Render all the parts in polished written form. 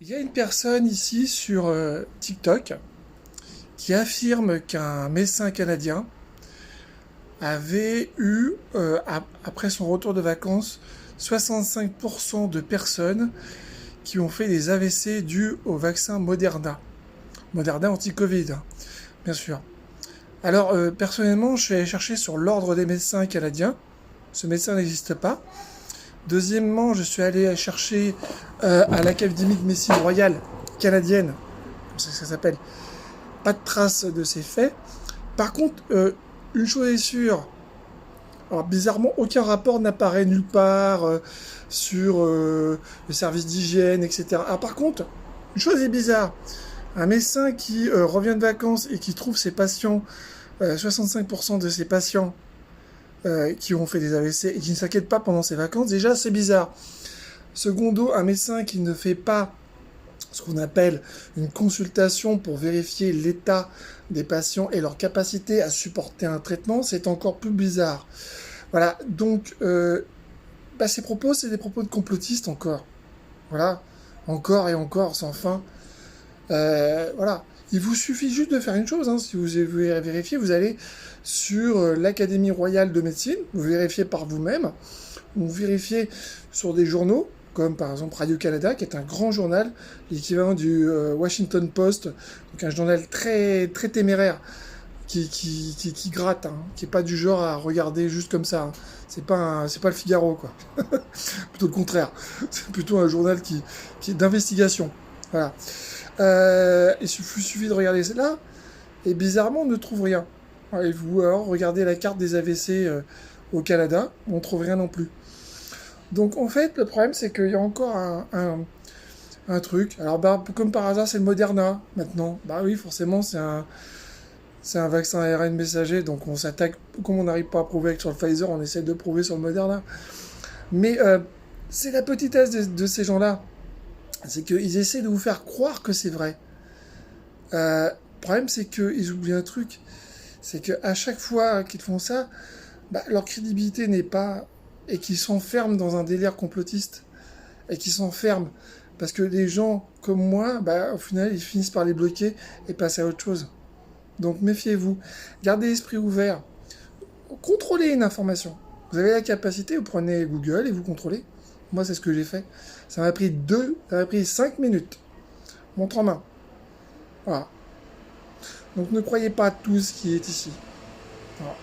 Il y a une personne ici sur TikTok qui affirme qu'un médecin canadien avait eu, après son retour de vacances, 65% de personnes qui ont fait des AVC dus au vaccin Moderna. Moderna anti-Covid, hein, bien sûr. Alors, personnellement, je suis allé chercher sur l'ordre des médecins canadiens. Ce médecin n'existe pas. Deuxièmement, je suis allé chercher à l'Académie de médecine royale canadienne, comme ça s'appelle, pas de trace de ces faits. Par contre, une chose est sûre, alors bizarrement, aucun rapport n'apparaît nulle part sur le service d'hygiène, etc. Ah, par contre, une chose est bizarre, un médecin qui revient de vacances et qui trouve ses patients, 65% de ses patients qui ont fait des AVC et qui ne s'inquiètent pas pendant ses vacances, déjà c'est bizarre. Secondo, un médecin qui ne fait pas ce qu'on appelle une consultation pour vérifier l'état des patients et leur capacité à supporter un traitement, c'est encore plus bizarre. Voilà, donc ces propos, c'est des propos de complotistes encore. Voilà, encore et encore, sans fin. Voilà. Il vous suffit juste de faire une chose, hein. Si vous voulez vérifier, vous allez sur l'Académie royale de médecine, vous vérifiez par vous-même, vous vérifiez sur des journaux, comme par exemple Radio-Canada, qui est un grand journal, l'équivalent du Washington Post, donc un journal très, très téméraire, qui gratte, hein, qui n'est pas du genre à regarder juste comme ça. Hein. C'est pas le Figaro, quoi. Plutôt le contraire. C'est plutôt un journal qui est d'investigation. Voilà. Il suffit de regarder cela, et bizarrement, on ne trouve rien. Et vous, alors, regardez la carte des AVC au Canada, on ne trouve rien non plus. Donc, en fait, le problème, c'est qu'il y a encore un truc. Alors, comme par hasard, c'est le Moderna, maintenant. Bah oui, forcément, c'est un vaccin ARN messager, donc on s'attaque, comme on n'arrive pas à prouver sur le Pfizer, on essaie de prouver sur le Moderna. Mais c'est la petitesse de ces gens-là. C'est qu'ils essaient de vous faire croire que c'est vrai. Le problème, c'est qu'ils oublient un truc. C'est qu'à chaque fois qu'ils font ça, leur crédibilité n'est pas... Et qu'ils s'enferment dans un délire complotiste. Et qu'ils s'enferment. Parce que les gens comme moi, au final, ils finissent par les bloquer et passer à autre chose. Donc méfiez-vous. Gardez l'esprit ouvert. Contrôlez une information. Vous avez la capacité, vous prenez Google et vous contrôlez. Moi, c'est ce que j'ai fait. Ça m'a pris 5 minutes. Montre en main. Voilà. Donc ne croyez pas à tout ce qui est ici. Voilà.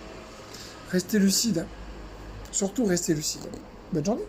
Restez lucide. Surtout restez lucide. Bonne journée.